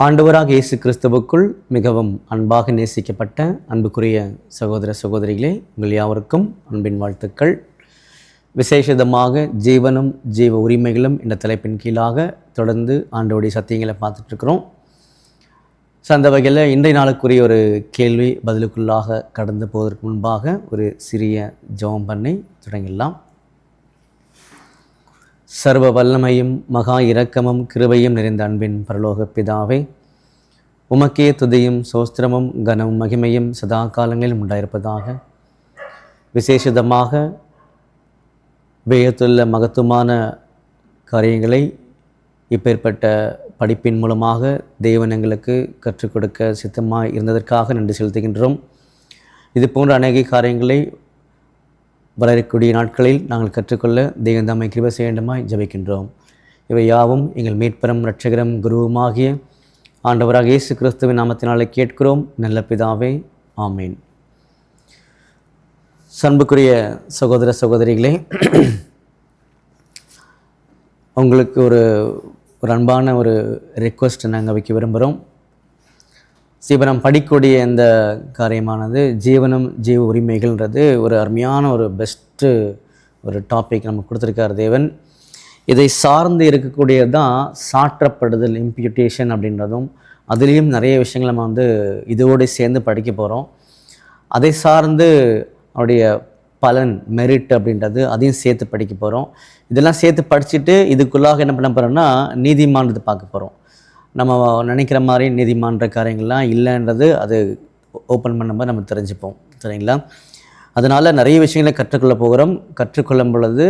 ஆண்டவராக இயேசு கிறிஸ்துவுக்குள் மிகவும் அன்பாக நேசிக்கப்பட்ட அன்புக்குரிய சகோதர சகோதரிகளே, உங்கள் யாவருக்கும் அன்பின் வாழ்த்துக்கள். விசேஷமாக ஜீவனும் ஜீவ உரிமைகளும் என்ற தலைப்பின் கீழாக தொடர்ந்து ஆண்டவருடைய சத்தியங்களை பார்த்துட்ருக்குறோம். அந்த வகையில் இன்றைய நாளுக்குரிய ஒரு கேள்வி பதிலுக்குள்ளாக கடந்து போவதற்கு முன்பாக ஒரு சிறிய ஜெபம் பண்ணி தொடங்கிடலாம். சர்வ வல்லமையும் மகா இரக்கமும் கிருபையும் நிறைந்த அன்பின் பரலோக பிதாவே, உமக்கே துதியும் சோஸ்திரமும் கனமும் மகிமையும் சதா காலங்களிலும் உண்டாயிருப்பதாக. விசேஷமாக வேதத்துள்ள மகத்துவமான காரியங்களை இப்பேற்பட்ட படிப்பின் மூலமாக தேவன் எங்களுக்கு கற்றுக் கொடுக்க சித்தமாக இருந்ததற்காக நன்றி செலுத்துகின்றோம். இது போன்ற அநேக காரியங்களை வரக்கூடிய நாட்களில் நாங்கள் கற்றுக்கொள்ள தெய்வம் தாமே கிருபை செய்ய வேண்டுமாய் ஜெபிக்கின்றோம். இவை யாவும் எங்கள் மீட்பரும் இரட்சகரும் குருவுமாகிய ஆண்டவராக இயேசு கிறிஸ்துவின் நாமத்தினாலே கேட்கிறோம் நல்ல பிதாவே, ஆமீன். அன்புக்குரிய சகோதர சகோதரிகளே, உங்களுக்கு ஒரு அன்பான ஒரு ரெக்வஸ்ட் நாங்கள் வைக்க விரும்புகிறோம். இப்போ நம்ம படிக்கக்கூடிய இந்த காரியமானது ஜீவனும் ஜீவ உரிமைகள்ன்றது ஒரு அருமையான ஒரு பெஸ்ட்டு ஒரு டாபிக் நமக்கு கொடுத்துருக்கார் தேவன். இதை சார்ந்து இருக்கக்கூடியது தான் சாற்றப்படுதல், இம்ப்யூட்டேஷன் அப்படின்றதும். அதுலேயும் நிறைய விஷயங்கள் நம்ம இதோடு சேர்ந்து படிக்க போகிறோம். அதை சார்ந்து அவருடைய பலன், மெரிட் அப்படின்றது அதையும் சேர்த்து படிக்க போகிறோம். இதெல்லாம் சேர்த்து படிச்சுட்டு இதுக்குள்ளாக என்ன பண்ண போகிறோம்னா நீதிமானத்தை பார்க்க போகிறோம். நம்ம நினைக்கிற மாதிரி நீதிமன்ற காரியங்கள்லாம் இல்லைன்றது அது ஓப்பன் பண்ணும்போது நம்ம தெரிஞ்சுப்போம், சரிங்களா? அதனால் நிறைய விஷயங்களை கற்றுக்கொள்ள போகிறோம். கற்றுக்கொள்ளும் பொழுது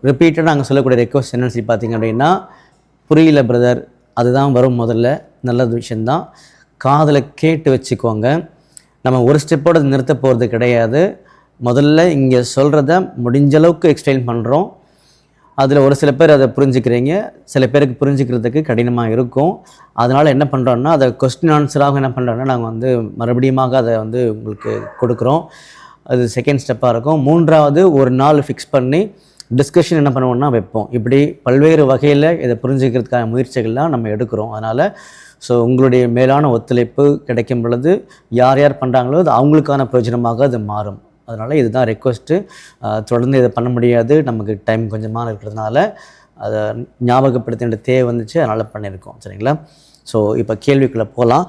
ரிப்பீட்டடாக நாங்கள் சொல்லக்கூடிய ரெக்வஸ்ட் என்னன்னு சொல்லி பார்த்தீங்க அப்படின்னா, புரியல பிரதர், அதுதான் வரும் முதல்ல. நல்ல விஷயந்தான், காதில் கேட்டு வச்சுக்கோங்க. நம்ம ஒரு ஸ்டெப்போடு நிறுத்த போகிறது கிடையாது. முதல்ல இங்கே சொல்கிறத முடிஞ்சளவுக்கு எக்ஸ்பிளைன் பண்ணுறோம். அதில் ஒரு சில பேர் அதை புரிஞ்சுக்கிறீங்க, சில பேருக்கு புரிஞ்சுக்கிறதுக்கு கடினமாக இருக்கும். அதனால் என்ன பண்ணுறோன்னா, அதை கொஸ்டின் ஆன்சராக என்ன பண்ணுறோன்னா நாங்கள் மறுபடியும் அதை உங்களுக்கு கொடுக்குறோம். அது செகண்ட் ஸ்டெப்பாக இருக்கும். மூன்றாவது ஒரு நாள் ஃபிக்ஸ் பண்ணி டிஸ்கஷன் என்ன பண்ணுவோம்னா வைப்போம். இப்படி பல்வேறு வகையில் இதை புரிஞ்சுக்கிறதுக்கான முயற்சிகள்லாம் நம்ம எடுக்கிறோம். அதனால் உங்களுடைய மேலான ஒத்துழைப்பு கிடைக்கும் பொழுது யார் யார் பண்ணுறாங்களோ அது அவங்களுக்கான பிரயோஜனமாக அது மாறும். அதனால் இதுதான் ரெக்வஸ்ட்டு. தொடர்ந்து இதை பண்ண முடியாது, நமக்கு டைம் கொஞ்சமாக இருக்கிறதுனால அதை ஞாபகப்படுத்த வேண்டிய தேவை வந்துச்சு, அதனால் பண்ணியிருக்கோம், சரிங்களா? இப்போ கேள்விக்குள்ளே போகலாம்.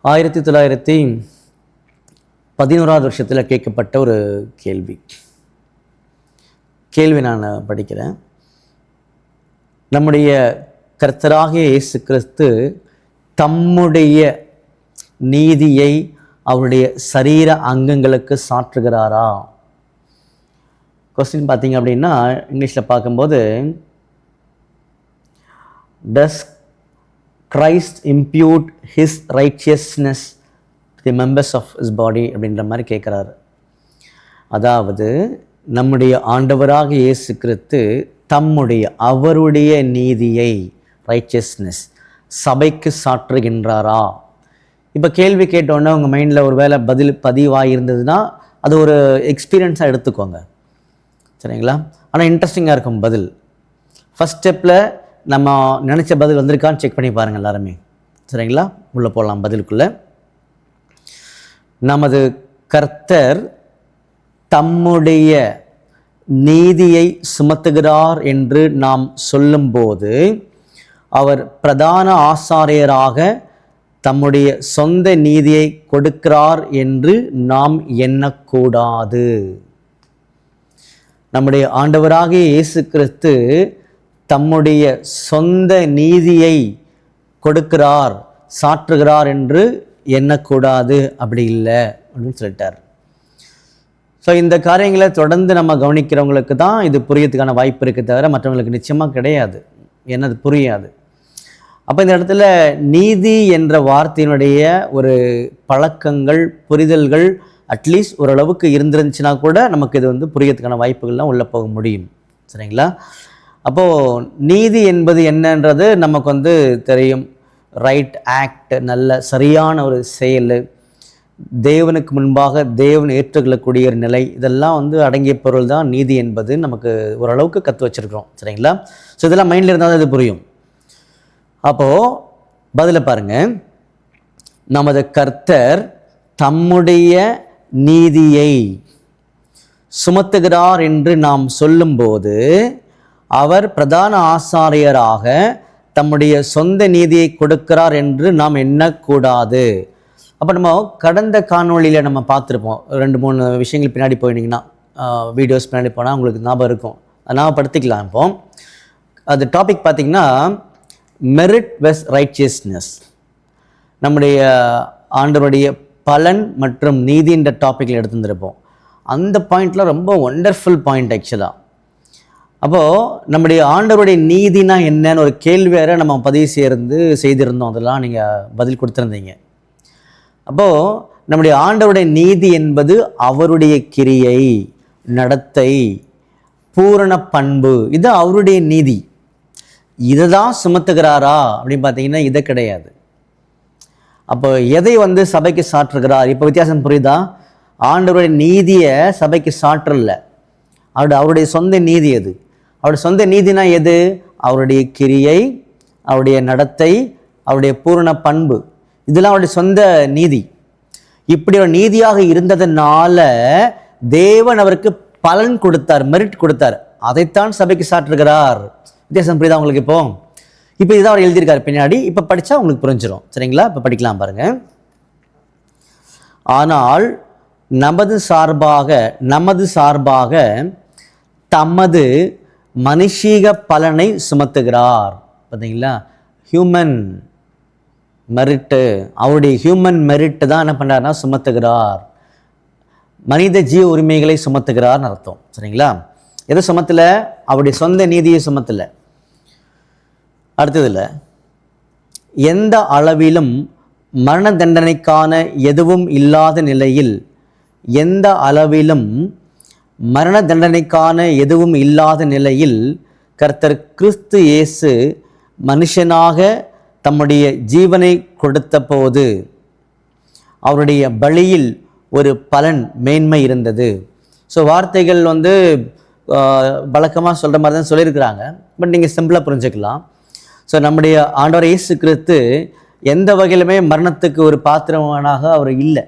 1911 வருஷத்தில் கேட்கப்பட்ட ஒரு கேள்வி நான் படிக்கிறேன். நம்முடைய கர்த்தராகிய இயேசு கிறிஸ்து தம்முடைய நீதியை அவருடைய சரீர அங்கங்களுக்கு சாற்றுகிறாரா? கொஸ்டின் பார்த்தீங்க அப்படின்னா இங்கிலீஷில் பார்க்கும்போது, does Christ impute his righteousness the members of his body அப்படின்ற மாதிரி கேட்குறாரு. அதாவது நம்முடைய ஆண்டவராக இயேசு கிறிஸ்து அவருடைய நீதியை, ரைச்சியஸ்னஸ், சபைக்கு சாற்றுகின்றாரா? இப்போ கேள்வி கேட்டோன்னே உங்கள் மைண்டில் ஒரு வேளை பதில் பதிவாக இருந்ததுன்னா அது ஒரு எக்ஸ்பீரியன்ஸாக எடுத்துக்கோங்க, சரிங்களா? ஆனால் இன்ட்ரெஸ்டிங்காக இருக்கும் பதில். ஃபஸ்ட் ஸ்டெப்பில் நம்ம நினச்ச பதில் வந்திருக்கான்னு செக் பண்ணி பாருங்கள் எல்லாருமே, சரிங்களா? உள்ளே போகலாம் பதிலுக்குள்ளே. நமது கர்த்தர் தம்முடைய நீதியை சுமத்துகிறார் என்று நாம் சொல்லும்போது அவர் பிரதான ஆசாரியராக தம்முடைய சொந்த நீதியை கொடுக்கிறார் என்று நாம் எண்ணக்கூடாது. நம்முடைய ஆண்டவராகிய இயேசு கிறிஸ்து தம்முடைய சொந்த நீதியை கொடுக்கிறார், சாற்றுகிறார் என்று எண்ணக்கூடாது. அப்படி இல்லை அப்படின்னு சொல்லிட்டார். இந்த காரியங்களை தொடர்ந்து நம்ம கவனிக்கிறவங்களுக்கு தான் இது புரியறதுக்கான வாய்ப்பு இருக்குது, தவிர மற்றவங்களுக்கு நிச்சயமாக கிடையாது, ஏன்னா அது புரியாது. அப்போ இந்த இடத்துல நீதி என்ற வார்த்தையினுடைய ஒரு பழக்கங்கள், புரிதல்கள் அட்லீஸ்ட் ஓரளவுக்கு இருந்துருந்துச்சுன்னா கூட நமக்கு இது புரியறதுக்கான வாய்ப்புகள்லாம் உள்ளே போக முடியும், சரிங்களா? அப்போது நீதி என்பது என்னன்றது நமக்கு தெரியும். ரைட் ஆக்ட், நல்ல சரியான ஒரு செயல், தேவனுக்கு முன்பாக தேவன் ஏற்றுக்கொள்ளக்கூடிய ஒரு நிலை, இதெல்லாம் அடங்கிய பொருள் தான் நீதி என்பது நமக்கு ஓரளவுக்கு கற்று வச்சுருக்கிறோம், சரிங்களா? இதெல்லாம் மைண்டில் இருந்தால் தான் இது புரியும். அப்போது பதில பாருங்க. நமது கர்த்தர் தம்முடைய நீதியை சுமத்துகிறார் என்று நாம் சொல்லும்போது அவர் பிரதான ஆசாரியராக தம்முடைய சொந்த நீதியை கொடுக்கிறார் என்று நாம் எண்ணக்கூடாது. அப்போ நம்ம கடந்த காணொளியில் நம்ம பார்த்துருப்போம், 2-3 விஷயங்கள் பின்னாடி போயிட்டீங்கன்னா, வீடியோஸ் பின்னாடி போனால் உங்களுக்கு ஞாபகம் இருக்கும். ஞாபகப்படுத்திக்கலாம். இப்போ அது டாபிக் பார்த்திங்கன்னா மெரிட் வெஸ் ரைச்சியஸ்னஸ். நம்முடைய ஆண்டவருடைய பலன் மற்றும் நீதின்ற டாப்பிக்கில் எடுத்துருப்போம். அந்த பாயிண்டில் ரொம்ப ஒண்டர்ஃபுல் பாயிண்ட் ஆக்சுவலாக. அப்போது நம்முடைய ஆண்டவருடைய நீதினா என்னன்னு ஒரு கேள்வி வேறு நம்ம பதிவு செய்திருந்தோம். அதெல்லாம் நீங்கள் பதில் கொடுத்துருந்தீங்க. அப்போது நம்முடைய ஆண்டவருடைய நீதி என்பது அவருடைய கிரியை, நடத்தை, பூரண பண்பு, இது அவருடைய நீதி. இதை தான் சுமத்துகிறாரா அப்படின்னு பார்த்தீங்கன்னா இதை கிடையாது. அப்போ எதை சபைக்கு சாற்றுகிறார்? இப்போ வித்தியாசம் புரியுதா? ஆண்டவருடைய நீதியை சபைக்கு சாற்றல, அவருடைய சொந்த நீதி எது? அவருடைய சொந்த நீதினா எது? அவருடைய கிரியை, அவருடைய நடத்தை, அவருடைய பூரண பண்பு, இதெல்லாம் அவருடைய சொந்த நீதி. இப்படி ஒரு நீதியாக இருந்ததுனால தேவன் அவருக்கு பலன் கொடுத்தார், மெரிட் கொடுத்தார். அதைத்தான் சபைக்கு சாற்றுகிறார். வித்தியாசம் புரியுதா உங்களுக்கு? இப்போ இதுதான் அவர் எழுதியிருக்காரு பின்னாடி. இப்போ படித்தா உங்களுக்கு புரிஞ்சிடும். சரிங்களா? இப்போ படிக்கலாம் பாருங்க. ஆனால் நமது சார்பாக தமது மனுஷீக பலனை சுமத்துகிறார். பார்த்தீங்களா? ஹியூமன் மெரிட்டு, அவருடைய ஹியூமன் மெரிட்டு தான் என்ன பண்ணுறாருன்னா சுமத்துகிறார். மனித ஜீவ உரிமைகளை சுமத்துகிறார்னு அர்த்தம். சரிங்களா? எதை சுமத்தலை? அவருடைய சொந்த நீதியை சுமத்தலை. அடுத்ததில் எந்த அளவிலும் மரண தண்டனைக்கான எதுவும் இல்லாத நிலையில், எந்த அளவிலும் மரண தண்டனைக்கான எதுவும் இல்லாத நிலையில் கர்த்தர் கிறிஸ்து இயேசு மனுஷனாக தம்முடைய ஜீவனை கொடுத்த போது அவருடைய பலியில் ஒரு பலன் மேன்மை இருந்தது. ஸோ வார்த்தைகள் வழக்கமாக சொல்கிற மாதிரி தான் சொல்லியிருக்கிறாங்க. பட் நீங்கள் சிம்பிளாக புரிஞ்சுக்கலாம். ஸோ நம்முடைய ஆண்டவர் இயேசு கிறிஸ்து எந்த வகையிலுமே மரணத்துக்கு ஒரு பாத்திரமானாக அவர் இல்லை,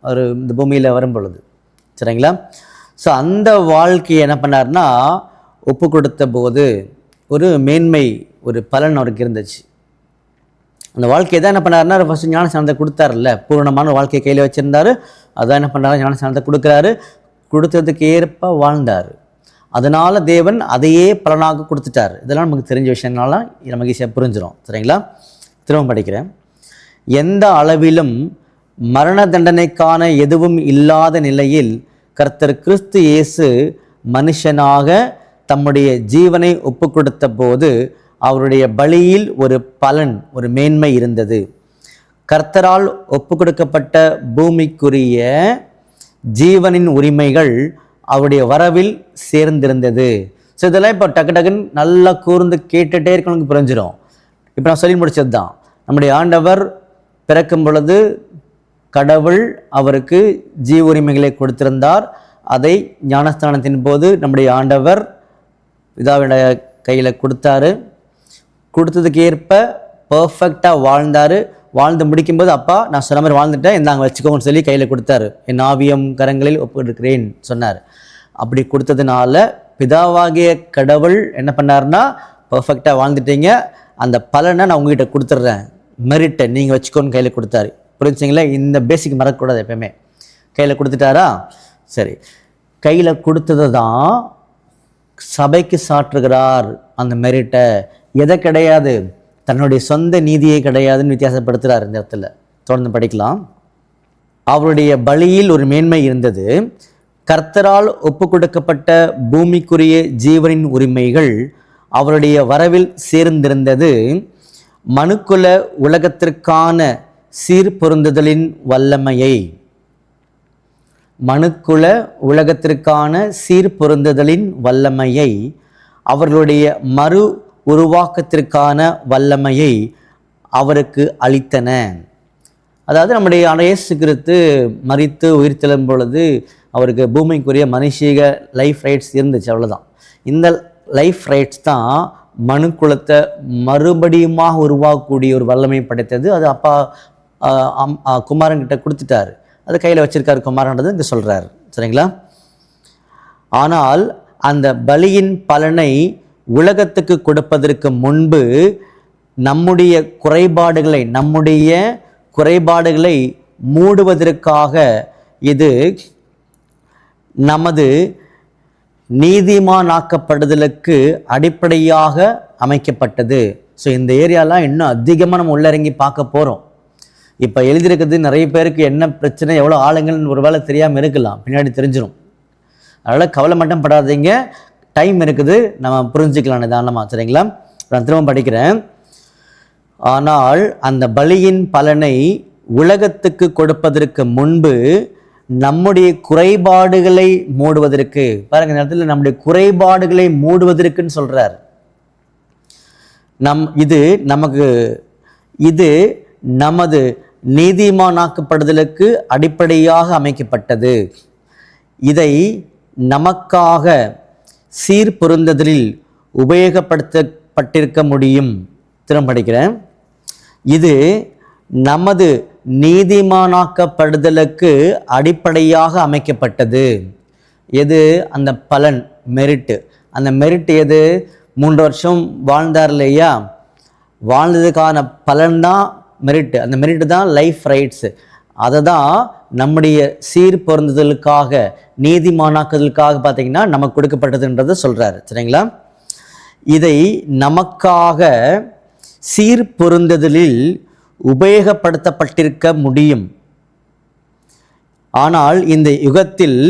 அவர் இந்த பூமியில் வரும் பொழுது. சரிங்களா? ஸோ அந்த வாழ்க்கையை என்ன பண்ணார்னா ஒப்பு கொடுத்த போது ஒரு மேன்மை, ஒரு பலன் அவருக்கு இருந்துச்சு. அந்த வாழ்க்கையை தான் என்ன பண்ணாருன்னா ஃபஸ்ட்டு ஞானஸ்நானத்தை கொடுத்தாருல்ல, பூரணமான வாழ்க்கையை கையில் வச்சுருந்தார். அதான் என்ன பண்ணுறாரு, ஞானஸ்நானத்தை கொடுக்குறாரு. கொடுத்ததுக்கு ஏற்ப வாழ்ந்தார். அதனால் தேவன் அதையே பலனாக கொடுத்துட்டார். இதெல்லாம் நமக்கு தெரிஞ்ச விஷயங்களால நமக்கு ஈஸியாக புரிஞ்சிடும். சரிங்களா? திரும்ப படிக்கிறேன். எந்த அளவிலும் மரண தண்டனைக்கான எதுவும் இல்லாத நிலையில் கர்த்தர் கிறிஸ்து இயேசு மனுஷனாக தம்முடைய ஜீவனை ஒப்பு கொடுத்த போது அவருடைய பலியில் ஒரு பலன், ஒரு மேன்மை இருந்தது. கர்த்தரால் ஒப்பு கொடுக்கப்பட்ட பூமிக்குரிய ஜீவனின் உரிமைகள் அவருடைய வரவில் சேர்ந்திருந்தது. ஸோ இதெல்லாம் இப்போ டக்குன்னு நல்லா கூர்ந்து கேட்டுகிட்டே இருக்கணும்னு புரிஞ்சிடும். இப்போ நான் சொல்லி முடிச்சது தான், நம்முடைய ஆண்டவர் பிறக்கும் பொழுது கடவுள் அவருக்கு ஜீவ உரிமைகளை கொடுத்திருந்தார். அதை ஞானஸ்தானத்தின் போது நம்முடைய ஆண்டவர் பிதாவுடைய கையில் கொடுத்தாரு. கொடுத்ததுக்கு ஏற்ப பர்ஃபெக்டாக வாழ்ந்தார். வாழ்ந்து முடிக்கும்போது அப்பா நான் சொன்ன மாதிரி வாழ்ந்துட்டேன், இந்தாங்க வச்சுக்கோங்கன்னு சொல்லி கையில் கொடுத்தாரு. என் ஆவியம் கரங்களில் ஒப்புக்கொடுக்கிறேன் சொன்னார். அப்படி கொடுத்ததுனால பிதாவாகிய கடவுள் என்ன பண்ணார்னா, பர்ஃபெக்டாக வாழ்ந்துட்டீங்க, அந்த பலனை நான் உங்ககிட்ட கொடுத்துட்றேன், மெரிட்டை நீங்கள் வச்சுக்கோன்னு கையில் கொடுத்தாரு. புரிஞ்சுங்களா? இந்த பேசிக் மறக்கக்கூடாது எப்பயுமே. கையில் கொடுத்துட்டாரா? சரி, கையில் கொடுத்தது தான் சபைக்கு சாற்றுகிறார் அந்த மெரிட்டை. எதை கிடையாது, தன்னுடைய சொந்த நீதியை கிடையாதுன்னு வித்தியாசப்படுத்துகிறார் இந்த இடத்துல. தொடர்ந்து படிக்கலாம். அவருடைய பலியில் ஒரு மேன்மை இருந்தது. கர்த்தரால் ஒப்பு கொடுக்கப்பட்ட பூமிக்குரிய ஜீவனின் உரிமைகள் அவருடைய வரவில் சேர்ந்திருந்தது. மனுக்குல உலகத்திற்கான சீர்பொருந்துதலின் வல்லமையை, மனுக்குல உலகத்திற்கான சீர்பொருந்துதலின் வல்லமையை, அவர்களுடைய மறு உருவாக்கத்திற்கான வல்லமையை அவருக்கு அளித்தன. அதாவது நம்முடைய இயேசு கிறிஸ்து மரித்து உயிர்த்தெழும் பொழுது அவருக்கு பூமிக்குரிய மனுஷீக லைஃப் ரைட்ஸ் இருந்துச்சு, அவ்வளோதான். இந்த லைஃப் ரைட்ஸ் தான் மனுக்குலத்தை மறுபடியுமாக உருவாக்கக்கூடிய ஒரு வல்லமை படைத்தது. அது அப்பா குமாரன்கிட்ட கொடுத்துட்டார், அது கையில் வச்சிருக்காரு குமாரன்றது இங்கே சொல்கிறார். சரிங்களா? ஆனால் அந்த பலியின் பலனை உலகத்துக்கு கொடுப்பதற்கு முன்பு நம்முடைய குறைபாடுகளை மூடுவதற்காக இது நமது நீதிமானாக்கப்படுதலுக்கு அடிப்படையாக அமைக்கப்பட்டது. ஸோ இந்த ஏரியாலாம் இன்னும் அதிகமாக நம்ம உள்ளிறங்கி பார்க்க போகிறோம். இப்போ எழுதியிருக்கிறது நிறைய பேருக்கு என்ன பிரச்சனை, எவ்வளோ ஆளுங்கள்னு ஒரு வேளை தெரியாமல் இருக்கலாம், பின்னாடி தெரிஞ்சிடும். அதனால் கவலை மட்டும் படாதீங்க, டைம் இருக்குது, நம்ம புரிஞ்சுக்கலாம் நிதானமாக. சரிங்களா? நான் திரும்ப படிக்கிறேன். ஆனால் அந்த பலியின் பலனை உலகத்துக்கு கொடுப்பதற்கு முன்பு நம்முடைய குறைபாடுகளை மூடுவதற்கு, பாருங்க இந்த இடத்துல நம்முடைய குறைபாடுகளை மூடுவதற்குன்னு சொல்றார். இது நமது நீதிமானாக்கப்படுதலுக்கு அடிப்படையாக அமைக்கப்பட்டது. இதை நமக்காக சீர்பொருந்தலில் உபயோகப்படுத்தப்பட்டிருக்க முடியும். திரும்ப படிக்கிறேன். இது நமது நீதிமானாக்கப்படுதலுக்கு அடிப்படையாக அமைக்கப்பட்டது. எது? அந்த பலன், மெரிட்டு. அந்த மெரிட் எது? 3 வருஷம் வாழ்ந்தார் இல்லையா, வாழ்ந்ததுக்கான பலன்தான் மெரிட்டு. அந்த மெரிட்டு தான் லைஃப் ரைட்ஸு. அதை தான் நம்முடைய சீர்பொருந்துதலுக்காக, நீதிமானாக்குதலுக்காக பார்த்தீங்கன்னா நமக்கு கொடுக்கப்பட்டதுன்றதை சொல்கிறார். சரிங்களா? இதை நமக்காக சீர்பொருந்துதலில் உபயோகப்படுத்தப்பட்டிருக்க முடியும். ஆனால் இந்த யுகத்தில்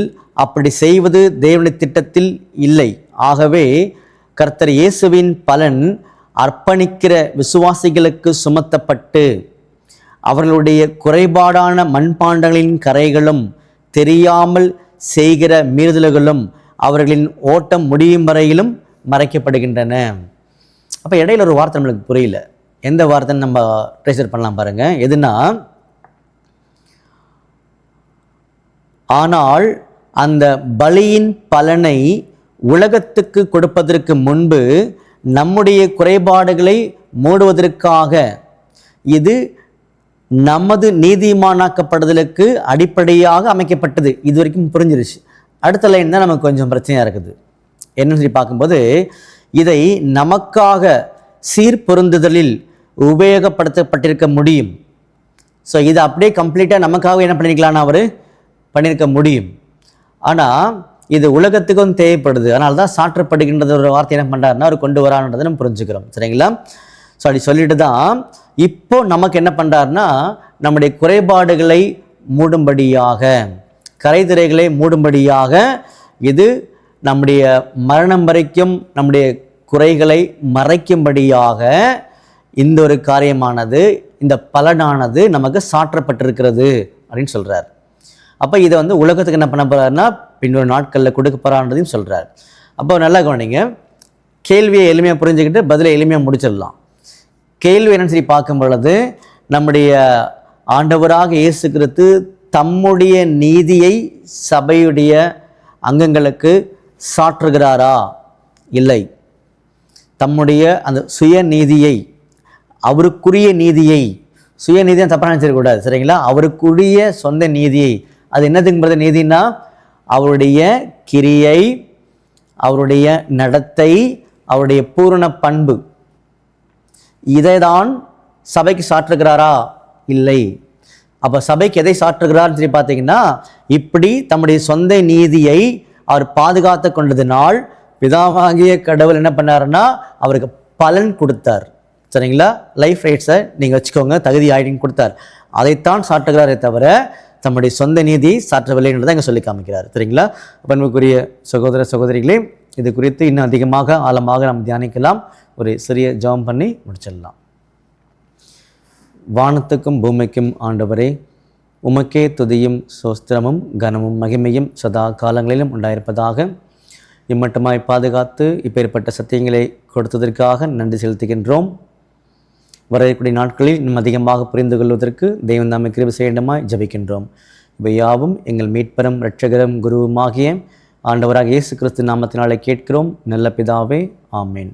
அப்படி செய்வது தேவனுடைய திட்டத்தில் இல்லை. ஆகவே கர்த்தர் இயேசுவின் பலன் அர்ப்பணிக்கிற விசுவாசிகளுக்கு சுமத்தப்பட்டு அவர்களுடைய குறைபாடான மண்பாண்டங்களின் கரைகளும் தெரியாமல் செய்கிற மீறுதல்களும் அவர்களின் ஓட்டம் முடியும் வரையிலும் மறைக்கப்படுகின்றன. அப்போ இடையில ஒரு வார்த்தை நம்மளுக்கு புரியல, எந்த வார்த்தைன்னு நம்ம ட்ரேசர் பண்ணலாம் பாருங்க. எதுனா, ஆனால் அந்த பலியின் பலனை உலகத்துக்கு கொடுப்பதற்கு முன்பு நம்முடைய குறைபாடுகளை மூடுவதற்காக இது நமது நீதிமானாக்கப்படுதலுக்கு அடிப்படையாக அமைக்கப்பட்டது. இது வரைக்கும் புரிஞ்சிருச்சு. அடுத்த லைன் தான் நமக்கு கொஞ்சம் பிரச்சனையாக இருக்குது. என்னன்னு சொல்லி பார்க்கும்போது, இதை நமக்காக சீர்பொருந்துதலில் உபயோகப்படுத்தப்பட்டிருக்க முடியும். ஸோ இதை அப்படியே கம்ப்ளீட்டாக நமக்காக என்ன பண்ணிக்கலாம்னா அவர் பண்ணியிருக்க முடியும். ஆனால் இது உலகத்துக்கும் தேவைப்படுது. அதனால தான் சாற்றப்படுகின்றது ஒரு வார்த்தை என்ன பண்ணுறாருன்னா அவர் கொண்டு வரான்றதை நம்ம புரிஞ்சுக்கிறோம். சரிங்களா? ஸோ அப்படி சொல்லிட்டு தான் இப்போ நமக்கு என்ன பண்ணுறாருன்னா நம்முடைய குறைபாடுகளை மூடும்படியாக, கரைதிரைகளை மூடும்படியாக, இது நம்முடைய மரணம் வரைக்கும் நம்முடைய குறைகளை மறைக்கும்படியாக இந்த ஒரு காரியமானது, இந்த பலனானது நமக்கு சாற்றப்பட்டிருக்கிறது அப்படின்னு சொல்கிறார். அப்போ இதை உலகத்துக்கு என்ன பண்ண போகிறாருன்னா பின்னொரு நாட்களில் கொடுக்க போகிறான்றதையும் சொல்கிறார். அப்போ நல்லா கவனிங்க, கேள்வியை எளிமையாக புரிஞ்சுக்கிட்டு பதிலை எளிமையாக முடிச்சிடலாம். கேள்வி என்னன்னு சொல்லி பார்க்கும் பொழுது, நம்முடைய ஆண்டவராக இயேசு கிறிஸ்து தம்முடைய நீதியை சபையுடைய அங்கங்களுக்கு சாற்றுகிறாரா? இல்லை. தம்முடைய அந்த சுயநீதியை, அவருக்குரிய நீதியை, சுயநீதியை தப்பாக நினச்சிடக்கூடாது. சரிங்களா? அவருக்குரிய சொந்த நீதியை, அது என்னதுங்கிறது நீதினா அவருடைய கிரியை, அவருடைய நடத்தை, அவருடைய பூரண பண்பு, இதை தான் சபைக்கு சாற்றுகிறாரா? இல்லை. அப்போ சபைக்கு எதை சாற்றுகிறார்னு சொல்லி பார்த்தீங்கன்னா, இப்படி தம்முடைய சொந்த நீதியை அவர் பாதுகாத்து கொண்டதினால் பிதாவாகிய கடவுள் என்ன பண்ணாருன்னா அவருக்கு பலன் கொடுத்தார். சரிங்களா? லைஃப் ரைட்ஸை நீங்கள் வச்சுக்கோங்க, தகுதி ஆயிடுன்னு கொடுத்தார். அதைத்தான் சாற்றுகிறாரே தவிர தம்முடைய சொந்த நீதியை சாற்றவில்லைன்றதை இங்கே சொல்லி காமிக்கிறார். சரிங்களா? பண்புக்குரிய சகோதர சகோதரிகளே, இது குறித்து இன்னும் அதிகமாக ஆழமாக நாம் தியானிக்கலாம். ஒரு சிறிய ஜெபம் பண்ணி முடிச்சிடலாம். வானத்துக்கும் பூமிக்கும் ஆண்டவரே, உமக்கே துதியும் சோஸ்திரமும் கனமும் மகிமையும் சதா காலங்களிலும் உண்டாயிருப்பதாக. இம்மட்டுமாய் பாதுகாத்து இப்பேற்பட்ட சத்தியங்களை கொடுத்ததற்காக நன்றி செலுத்துகின்றோம். வரக்கூடிய நாட்களில் இன்னும் அதிகமாக புரிந்து கொள்வதற்கு தெய்வம் தாமே கிருபை செய்யண்டுமாய் ஜெபிக்கின்றோம். இவை யாவும் எங்கள் மீட்பரும் இரட்சகரும் குருவுமாகிய ஆண்டவராக இயேசு கிறிஸ்து நாமத்தினாலே கேட்கிறோம் நல்ல பிதாவே. ஆமேன்.